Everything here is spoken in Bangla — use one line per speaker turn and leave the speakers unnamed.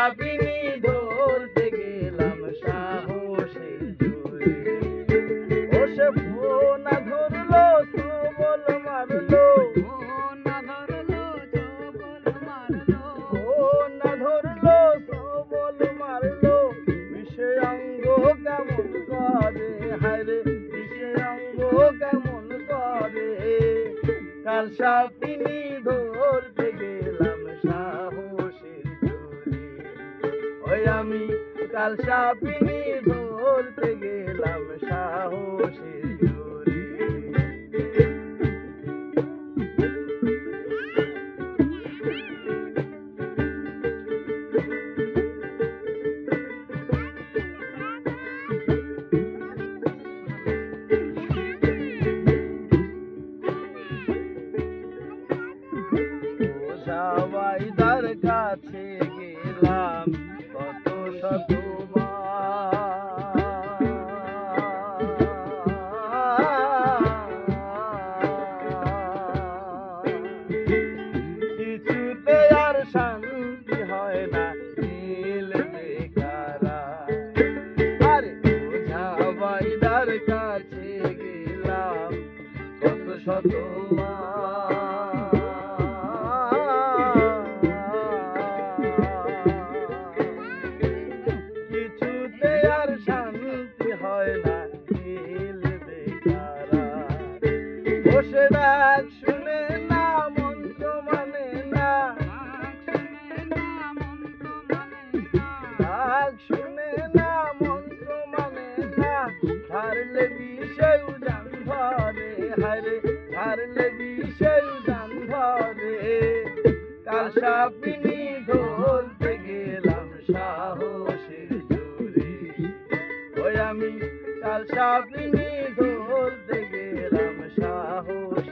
সাপিনি ধরতে গেলাম সাহসের জোরে। ও সে ফোনা ধরলো সবল মারলো,
ফোনা ধরলো
সবল মারলো, বিষে অঙ্গ কেমন করে, হায়রে বিষে অঙ্গ কেমন করে। কাল সাপিনি ধরতে গেলাম সাহসের জোরে। ওই আমি কাল সাপিনি ধরতে গেলাম সাহসের জোরে। সবাইদার কাছে গেলাম কত কিছুতে আর শান্তি হয় না দিল বেকারা। আরে সবাইদার কাছে গেলাম কত কিছুতে আর শান্তি হয় না দিল বেকারা। বসে ডাক শুনে না মন তো মানে না, ডাক শুনে না মন তো মানে না। হারলে বিষয় উজান ধরে, হায়রে হারলে বিষয় উজান ধরে। কাল সাপিনি ধরতে গেলাম সাহসের জোরে। ওই আমি কাল সাপিনি ধরতে গেলাম সাহস